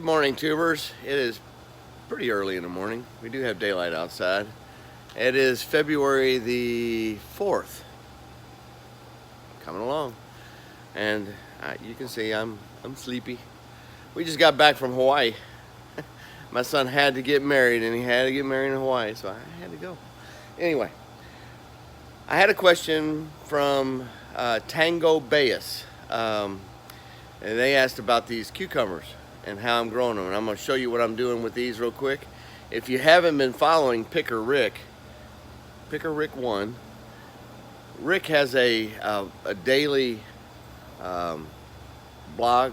Good morning, tubers. It is pretty early in the morning. We do have daylight outside. It is February the 4th. Coming along. And you can see I'm sleepy. We just got back from Hawaii. My son had to get married, and he had to get married in Hawaii, so I had to go. Anyway, I had a question from Tangobayus. And they asked about these cucumbers and how I'm growing them. And I'm going to show you what I'm doing with these real quick. If you haven't been following Picker Rick 1, Rick has a daily vlog,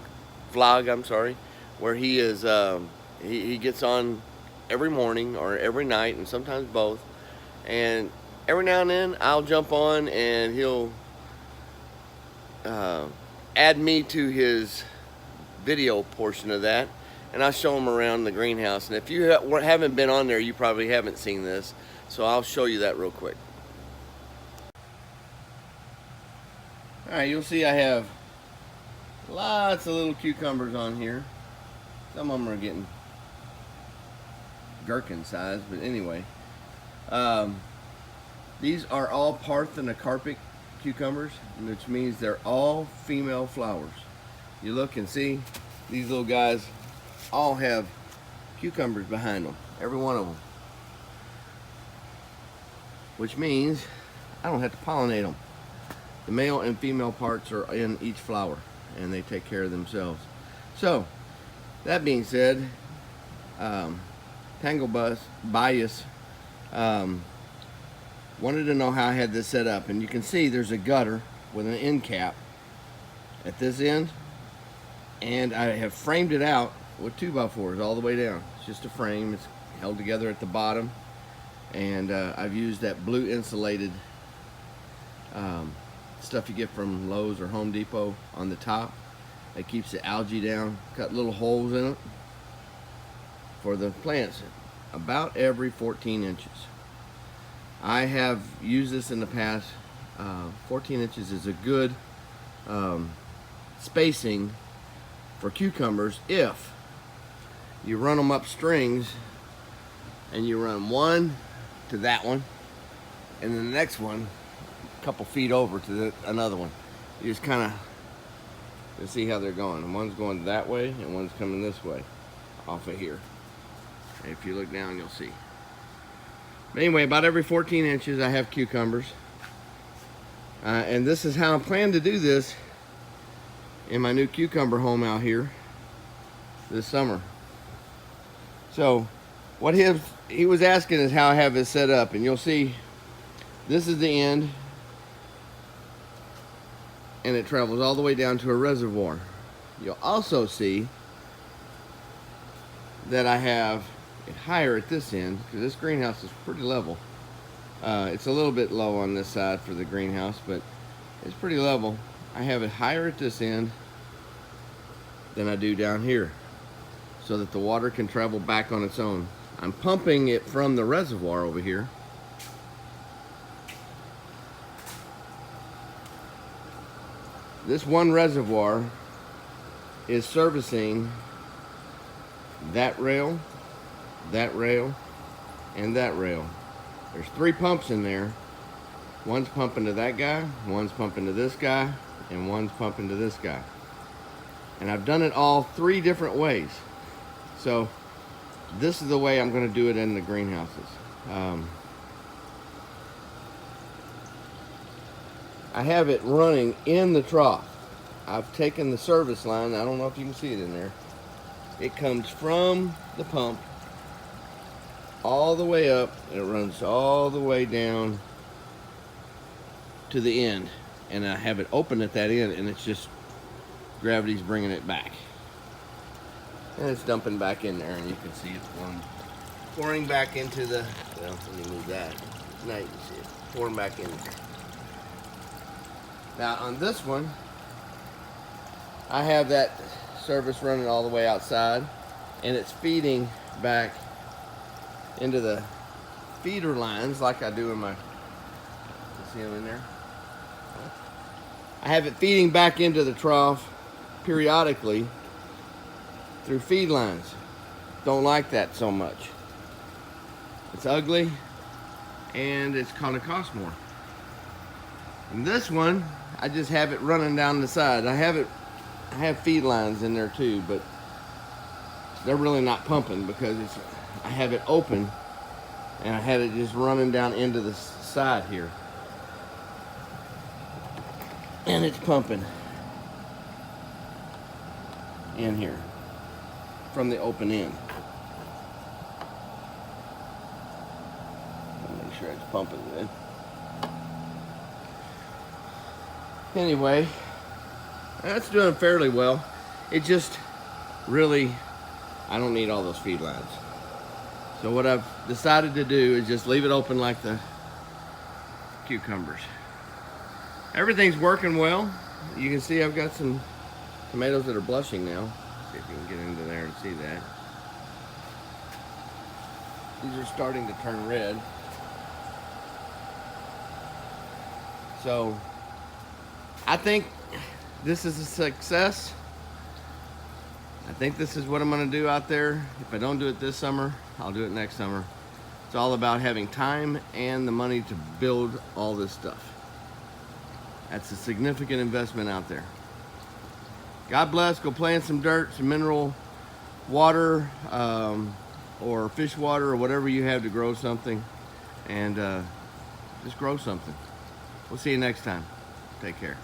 where he is he gets on every morning or every night, and sometimes both. And every now and then I'll jump on and he'll add me to his video portion of that, and I'll show him around the greenhouse. And if you haven't been on there, you probably haven't seen this, so I'll show you that real quick. Alright, you'll see I have lots of little cucumbers on here. Some of them are getting gherkin size, but anyway. These are all parthenocarpic cucumbers, which means they're all female flowers. You look and see these little guys all have cucumbers behind them, every one of them, which means I don't have to pollinate them. The male and female parts are in each flower, and they take care of themselves. So that being said, Tangobayus wanted to know how I had this set up, and you can see there's a gutter with an end cap at this end, and I have framed it out with 2x4s all the way down. It's just a frame. It's held together at the bottom, and I've used that blue insulated stuff you get from Lowe's or Home Depot on the top. It keeps the algae down. Cut little holes in it for the plants about every 14 inches. I have used this in the past. 14 inches is a good spacing for cucumbers if you run them up strings, and you run one to that one, and then the next one a couple feet over to another one. You just kind of see how they're going. And one's going that way, and one's coming this way off of here. And if you look down, you'll see. But anyway, about every 14 inches I have cucumbers. And this is how I plan to do this in my new cucumber home out here this summer. So what he was asking is how I have this set up, and you'll see this is the end, and it travels all the way down to a reservoir. You'll also see that I have it higher at this end, because this greenhouse is pretty level. It's a little bit low on this side for the greenhouse, but it's pretty level. I have it higher at this end than I do down here, so that the water can travel back on its own. I'm pumping it from the reservoir over here. This one reservoir is servicing that rail, and that rail. There's 3 pumps in there. One's pumping to that guy, one's pumping to this guy, and one's pumping to this guy. And I've done it all 3 different ways. So this is the way I'm going to do it in the greenhouses. I have it running in the trough. I've taken the service line. I don't know if you can see it in there. It comes from the pump all the way up, and it runs all the way down to the end. And I have it open at that end, and it's just gravity's bringing it back. And it's dumping back in there, and you can see it pouring back into the, well, let me move that. Now you can see it pouring back in there. Now on this one, I have that service running all the way outside, and it's feeding back into the feeder lines like I do in my, you see them in there? I have it feeding back into the trough periodically through feed lines. Don't like that so much. It's ugly and it's gonna cost more. And this one, I just have it running down the side. I have feed lines in there too, but they're really not pumping because I have it open and I had it just running down into the side here. And it's pumping in here from the open end. I'll make sure it's pumping then. Anyway, that's doing fairly well. It just really, I don't need all those feed lines. So what I've decided to do is just leave it open like the cucumbers. Everything's working well. You can see I've got some tomatoes that are blushing now. See if you can get into there and see that. These are starting to turn red. So I think this is a success. I think this is what I'm gonna do out there. If I don't do it this summer, I'll do it next summer. It's all about having time and the money to build all this stuff. That's a significant investment out there. God bless. Go play in some dirt, some mineral water, or fish water, or whatever you have to grow something, and just grow something. We'll see you next time. Take care.